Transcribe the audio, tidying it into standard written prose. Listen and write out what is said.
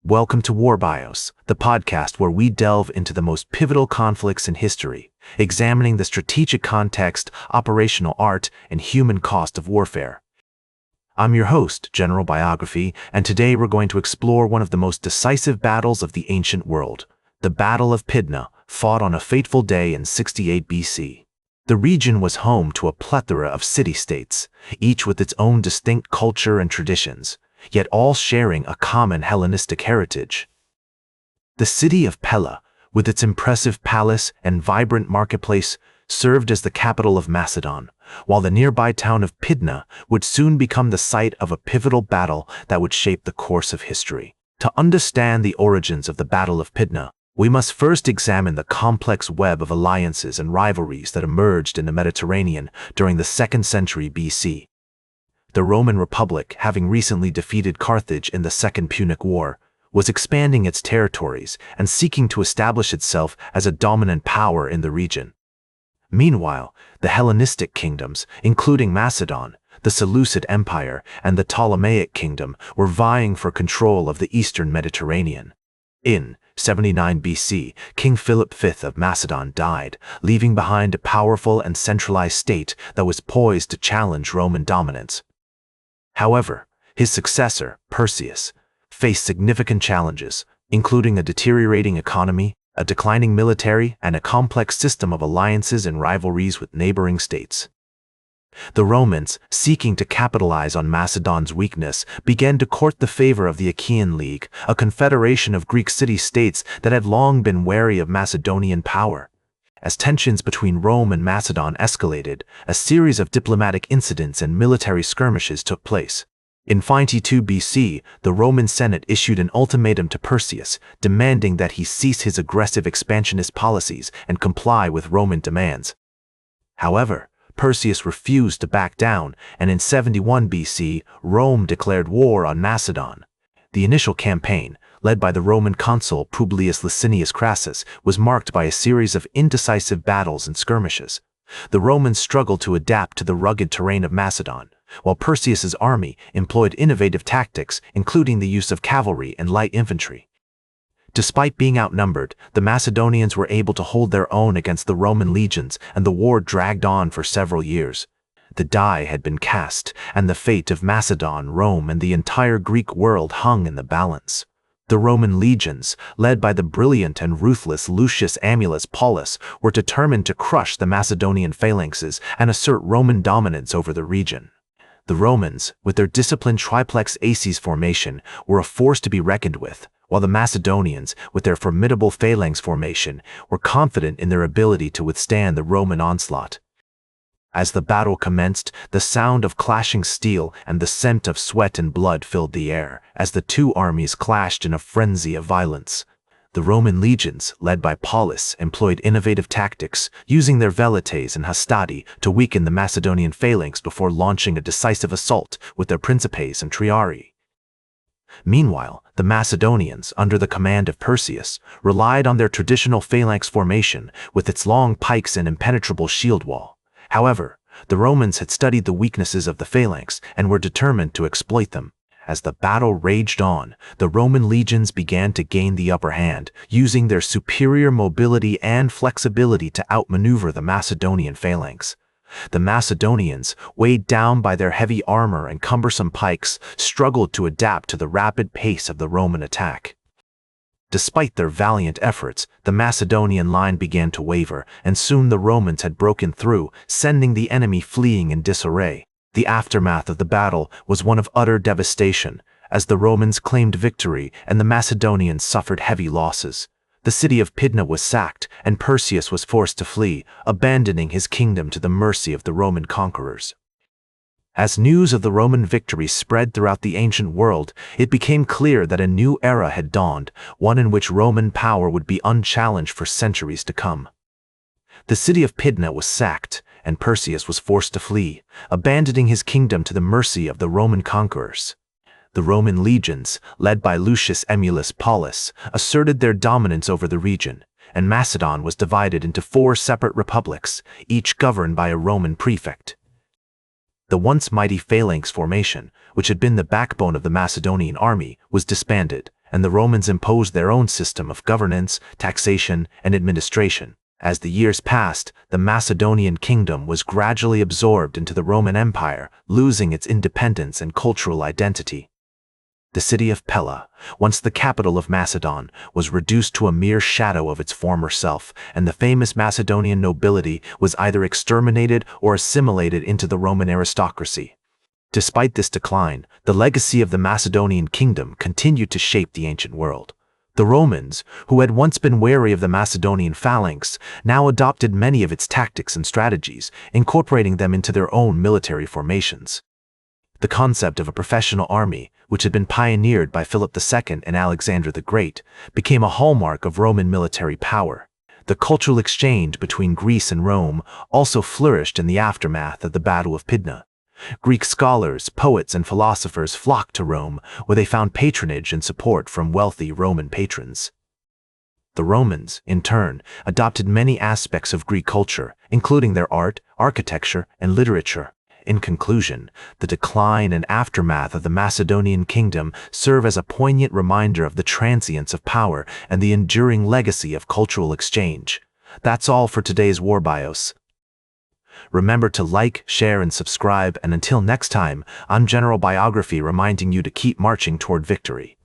Welcome to War Bios, the podcast where we delve into the most pivotal conflicts in history, examining the strategic context, operational art, and human cost of warfare. I'm your host, General Biography, and today we're going to explore one of the most decisive battles of the ancient world, the Battle of Pydna, fought on a fateful day in 68 BC. The region was home to a plethora of city-states, each with its own distinct culture and traditions, yet all sharing a common Hellenistic heritage. The city of Pella, with its impressive palace and vibrant marketplace, served as the capital of Macedon, while the nearby town of Pydna would soon become the site of a pivotal battle that would shape the course of history. To understand the origins of the Battle of Pydna, we must first examine the complex web of alliances and rivalries that emerged in the Mediterranean during the 2nd century BC. The Roman Republic, having recently defeated Carthage in the Second Punic War, was expanding its territories and seeking to establish itself as a dominant power in the region. Meanwhile, the Hellenistic kingdoms, including Macedon, the Seleucid Empire, and the Ptolemaic Kingdom, were vying for control of the eastern Mediterranean. In 79 BC, King Philip V of Macedon died, leaving behind a powerful and centralized state that was poised to challenge Roman dominance. However, his successor, Perseus, faced significant challenges, including a deteriorating economy, a declining military, and a complex system of alliances and rivalries with neighboring states. The Romans, seeking to capitalize on Macedon's weakness, began to court the favor of the Achaean League, a confederation of Greek city-states that had long been wary of Macedonian power. As tensions between Rome and Macedon escalated, a series of diplomatic incidents and military skirmishes took place. In 92 BC, the Roman Senate issued an ultimatum to Perseus, demanding that he cease his aggressive expansionist policies and comply with Roman demands. However, Perseus refused to back down, and in 71 BC, Rome declared war on Macedon. The initial campaign, led by the Roman consul Publius Licinius Crassus, was marked by a series of indecisive battles and skirmishes. The Romans struggled to adapt to the rugged terrain of Macedon, while Perseus's army employed innovative tactics, including the use of cavalry and light infantry. Despite being outnumbered, the Macedonians were able to hold their own against the Roman legions, and the war dragged on for several years. The die had been cast, and the fate of Macedon, Rome, and the entire Greek world hung in the balance. The Roman legions, led by the brilliant and ruthless Lucius Aemilius Paulus, were determined to crush the Macedonian phalanxes and assert Roman dominance over the region. The Romans, with their disciplined triplex aces formation, were a force to be reckoned with, while the Macedonians, with their formidable phalanx formation, were confident in their ability to withstand the Roman onslaught. As the battle commenced, the sound of clashing steel and the scent of sweat and blood filled the air, as the two armies clashed in a frenzy of violence. The Roman legions, led by Paulus, employed innovative tactics, using their velites and hastati to weaken the Macedonian phalanx before launching a decisive assault with their principes and triarii. Meanwhile, the Macedonians, under the command of Perseus, relied on their traditional phalanx formation with its long pikes and impenetrable shield wall. However, the Romans had studied the weaknesses of the phalanx and were determined to exploit them. As the battle raged on, the Roman legions began to gain the upper hand, using their superior mobility and flexibility to outmaneuver the Macedonian phalanx. The Macedonians, weighed down by their heavy armor and cumbersome pikes, struggled to adapt to the rapid pace of the Roman attack. Despite their valiant efforts, the Macedonian line began to waver, and soon the Romans had broken through, sending the enemy fleeing in disarray. The aftermath of the battle was one of utter devastation, as the Romans claimed victory and the Macedonians suffered heavy losses. The city of Pydna was sacked, and Perseus was forced to flee, abandoning his kingdom to the mercy of the Roman conquerors. As news of the Roman victory spread throughout the ancient world, it became clear that a new era had dawned, one in which Roman power would be unchallenged for centuries to come. The city of Pydna was sacked, and Perseus was forced to flee, abandoning his kingdom to the mercy of the Roman conquerors. The Roman legions, led by Lucius Aemilius Paulus, asserted their dominance over the region, and Macedon was divided into 4 separate republics, each governed by a Roman prefect. The once mighty phalanx formation, which had been the backbone of the Macedonian army, was disbanded, and the Romans imposed their own system of governance, taxation, and administration. As the years passed, the Macedonian kingdom was gradually absorbed into the Roman Empire, losing its independence and cultural identity. The city of Pella, once the capital of Macedon, was reduced to a mere shadow of its former self, and the famous Macedonian nobility was either exterminated or assimilated into the Roman aristocracy. Despite this decline, the legacy of the Macedonian kingdom continued to shape the ancient world. The Romans, who had once been wary of the Macedonian phalanx, now adopted many of its tactics and strategies, incorporating them into their own military formations. The concept of a professional army, which had been pioneered by Philip II and Alexander the Great, became a hallmark of Roman military power. The cultural exchange between Greece and Rome also flourished in the aftermath of the Battle of Pydna. Greek scholars, poets, and philosophers flocked to Rome, where they found patronage and support from wealthy Roman patrons. The Romans, in turn, adopted many aspects of Greek culture, including their art, architecture, and literature. In conclusion, the decline and aftermath of the Macedonian kingdom serve as a poignant reminder of the transience of power and the enduring legacy of cultural exchange. That's all for today's War Bios. Remember to like, share, and subscribe, and until next time, I'm General Biography reminding you to keep marching toward victory.